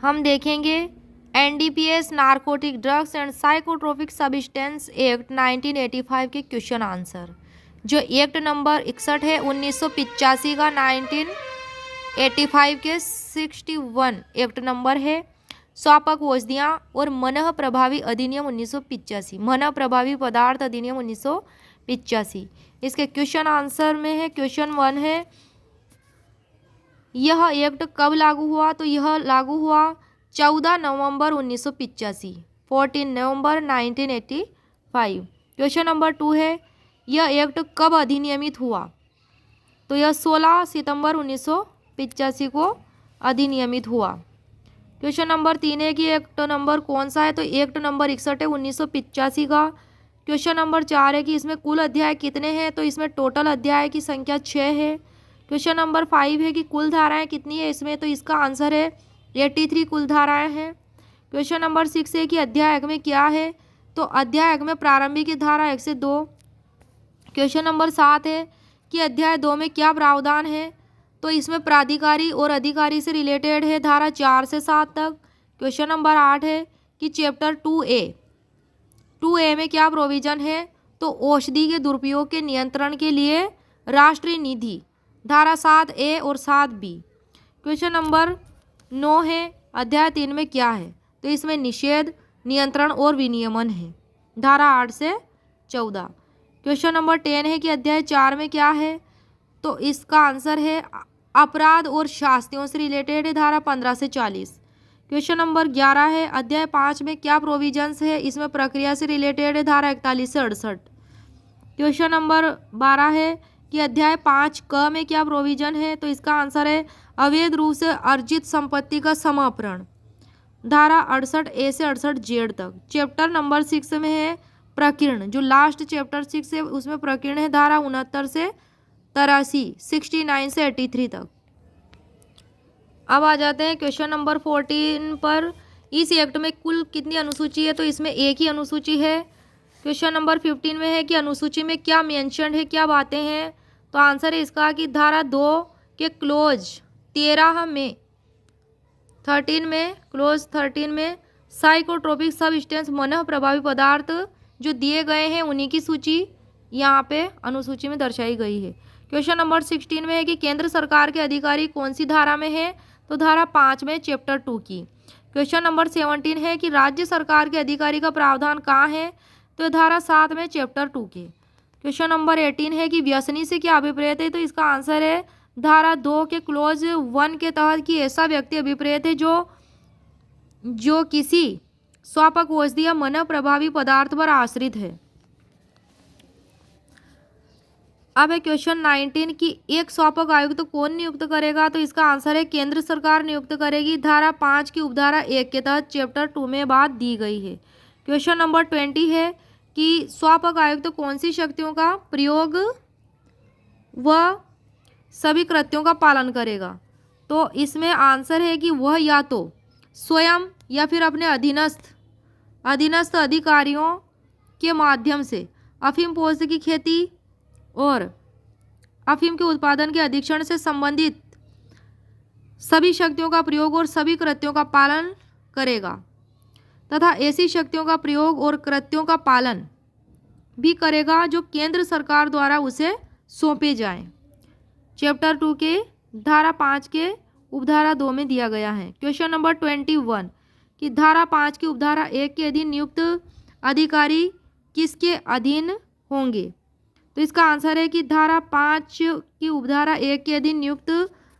हम देखेंगे NDPS narcotic drugs and psychotropic substance act 1985 के क्वेश्चन आंसर। जो एक्ट नंबर 61 है 1985 का, 1985 के 61 एक्ट नंबर है। स्वापक औषधियाँ और मनः प्रभावी अधिनियम 1985, मनः प्रभावी पदार्थ अधिनियम 1985। इसके क्वेश्चन आंसर में है, क्वेश्चन 1 है यह एक्ट कब लागू हुआ, तो यह लागू हुआ 14 नवंबर 1985, 14 नवंबर 1985। क्वेश्चन नंबर 2 है यह एक्ट कब अधिनियमित हुआ, तो यह 16 सितंबर 1985 को अधिनियमित हुआ। क्वेश्चन नंबर 3 है कि एक्ट नंबर कौन सा है, तो एक्ट नंबर 61 है 1985 का। क्वेश्चन नंबर 4 है कि इसमें कुल अध्याय कितने हैं, तो इसमें टोटल अध्याय की संख्या 6 है। क्वेश्चन नंबर 5 है कि कुल धाराएं कितनी है इसमें, तो इसका आंसर है 83 कुल धाराएं हैं। क्वेश्चन नंबर 6 है कि अध्याय 1 में क्या है, तो अध्याय 1 में प्रारंभिक धारा 1 से 2। क्वेश्चन नंबर 7 है कि अध्याय 2 में क्या प्रावधान है, तो इसमें प्राधिकारी और अधिकारी से रिलेटेड है धारा 4 से 7 तक। क्वेश्चन नंबर 8 है कि चैप्टर 2A में क्या प्रोविजन है, तो औषधि के दुरुपयोग के नियंत्रण के लिए राष्ट्रीय निधि, धारा 7A और 7B। क्वेश्चन नंबर 9 है अध्याय 3 में क्या है, तो इसमें निषेध, नियंत्रण और विनियमन है, धारा 8 से 14। क्वेश्चन नंबर 10 है कि अध्याय 4 में क्या है, तो इसका आंसर है अपराध और शास्तियों से रिलेटेड है, धारा 15 से 40। क्वेश्चन नंबर 11 है अध्याय 5 में क्या प्रोविजंस है, इसमें प्रक्रिया से रिलेटेड है, धारा 41 से 68। क्वेश्चन नंबर 12 है कि अध्याय 5 क में क्या प्रोविजन है, तो इसका आंसर है अवैध रूप से अर्जित संपत्ति का समापरण, धारा 68A से 68Z तक। चैप्टर नंबर 6 में है प्रकीर्ण, जो लास्ट चैप्टर 6 है उसमें प्रकीर्ण है, धारा 69 से 83, 69 से 83 तक। अब आ जाते हैं क्वेश्चन नंबर 14 पर। इस एक्ट में कुल कितनी अनुसूची है, तो इसमें एक ही अनुसूची है। क्वेश्चन नंबर 15 में है कि अनुसूची में क्या मेंशन है, क्या बातें हैं, तो आंसर है इसका कि धारा 2 के क्लोज 13 में, 13 में, क्लोज 13 में साइकोट्रोपिक सब्सटेंस मनः प्रभावी पदार्थ जो दिए गए हैं उन्हीं की सूची यहाँ पे अनुसूची में दर्शाई गई है। क्वेश्चन नंबर 16 में है कि केंद्र सरकार के अधिकारी कौन सी धारा में है, तो धारा 5 में चैप्टर 2 की। क्वेश्चन नंबर 17 है कि राज्य सरकार के अधिकारी का प्रावधान कहाँ है, तो धारा 7 में चैप्टर 2 के। क्वेश्चन नंबर 18 है कि व्यसनी से क्या अभिप्रेत है, तो इसका आंसर है धारा 2 के क्लोज 1 के तहत कि ऐसा व्यक्ति अभिप्रेत है जो किसी स्वापक औषधि या मनः प्रभावी पदार्थ पर आश्रित है। अब है क्वेश्चन 19 की एक स्वापक आयुक्त कौन नियुक्त करेगा, तो इसका आंसर है केंद्र सरकार नियुक्त करेगी, धारा 5 की उपधारा 1 के तहत चैप्टर 2 में बात दी गई है। क्वेश्चन नंबर 20 है कि स्वापक आयुक्त कौन सी शक्तियों का प्रयोग व सभी कृत्यों का पालन करेगा, तो इसमें आंसर है कि वह या तो स्वयं या फिर अपने अधीनस्थ अधिकारियों के माध्यम से अफीम पोस्त की खेती और अफीम के उत्पादन के अधीक्षण से संबंधित सभी शक्तियों का प्रयोग और सभी कृत्यों का पालन करेगा, तथा ऐसी शक्तियों का प्रयोग और कृत्यों का पालन भी करेगा जो केंद्र सरकार द्वारा उसे सौंपे जाएं। चैप्टर 2 के धारा 5 के उपधारा 2 में दिया गया है। क्वेश्चन नंबर 21 कि धारा 5 की उपधारा 1 के अधीन नियुक्त अधिकारी किसके अधीन होंगे, तो इसका आंसर है कि धारा 5 की उपधारा 1 के अधीन नियुक्त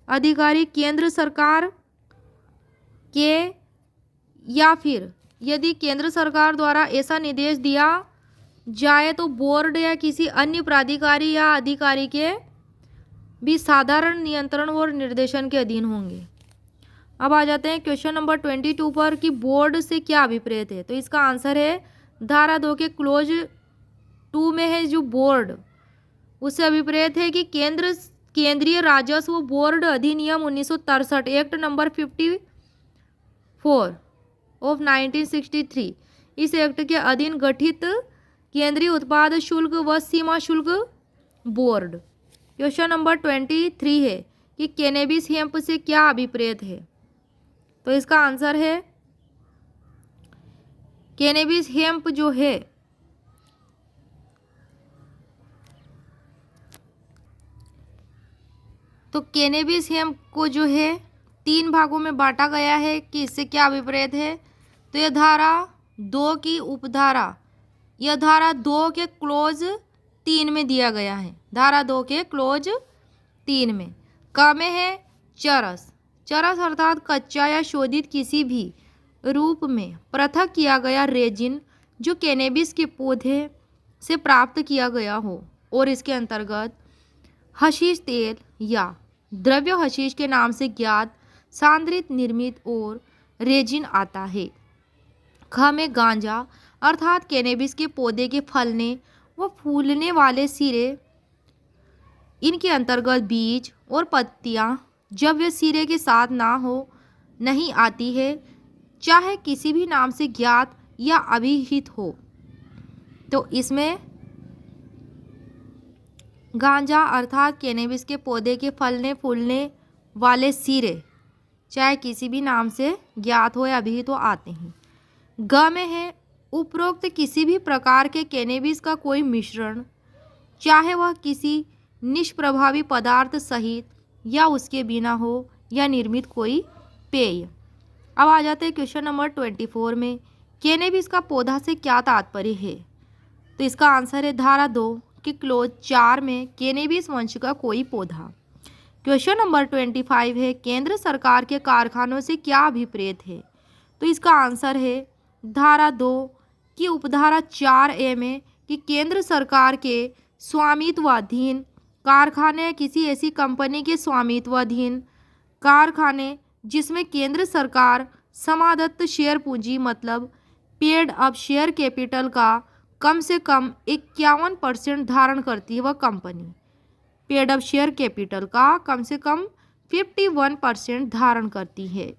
अधिकारी केंद्र सरकार के, या फिर यदि केंद्र सरकार द्वारा ऐसा निर्देश दिया जाए तो बोर्ड या किसी अन्य प्राधिकारी या अधिकारी के भी साधारण नियंत्रण और निर्देशन के अधीन होंगे। अब आ जाते हैं क्वेश्चन नंबर 22 पर कि बोर्ड से क्या अभिप्रेत है, तो इसका आंसर है धारा 2 के क्लोज 2 में है जो बोर्ड, उससे अभिप्रेत है कि केंद्रीय राजस्व बोर्ड अधिनियम 1963 एक्ट नंबर 54 ऑफ 1963, इस एक्ट के अधीन गठित केंद्रीय उत्पाद शुल्क व सीमा शुल्क बोर्ड। क्वेश्चन नंबर 23 है कि कैनेबिस हेम्प से क्या अभिप्रेत है, तो इसका आंसर है कैनेबिस हेम्प जो है तो कैनेबिस हेम्प को जो है 3 भागों में बांटा गया है कि इससे क्या अभिप्रेत है। तो यह धारा 2 की उपधारा, यह धारा 2 के क्लोज 3 में दिया गया है। धारा 2 के क्लोज 3 में क में है चरस। चरस अर्थात कच्चा या शोधित किसी भी रूप में पृथक किया गया रेजिन जो कैनेबिस के पौधे से प्राप्त किया गया हो, और इसके अंतर्गत हशीश तेल या द्रव्य हशीश के नाम से ज्ञात सांद्रित निर्मित और रेजिन आता है। ख में गांजा अर्थात कैनेबिस के पौधे के फलने व फूलने वाले सिरे, इनके अंतर्गत बीज और पत्तियां जब वे सिरे के साथ ना हो नहीं आती है, चाहे किसी भी नाम से ज्ञात या अभिहित हो। तो इसमें गांजा अर्थात कैनेबिस के पौधे के फलने फूलने वाले सिरे चाहे किसी भी नाम से ज्ञात हो या अभिहित हो आते हैं। ग में है उपरोक्त किसी भी प्रकार के कैनेबिस का कोई मिश्रण, चाहे वह किसी निष्प्रभावी पदार्थ सहित या उसके बिना हो, या निर्मित कोई पेय। अब आ जाते हैं क्वेश्चन नंबर 24 में, कैनेबिस का पौधा से क्या तात्पर्य है। तो इसका आंसर है धारा 2 के क्लोज 4 में कैनेबिस वंश का कोई पौधा। क्वेश्चन नंबर 25 है, केंद्र सरकार के कारखानों से क्या अभिप्रेत है। तो इसका आंसर है धारा 2 की उपधारा 4A में कि केंद्र सरकार के स्वामित्वाधीन कारखाने किसी ऐसी कंपनी के स्वामित्वाधीन कारखाने जिसमें केंद्र सरकार समादत्त शेयर पूंजी मतलब पेड अप शेयर कैपिटल का कम से कम 51% धारण करती है, वह company paid up share capital का कम से कम 51% धारण करती है।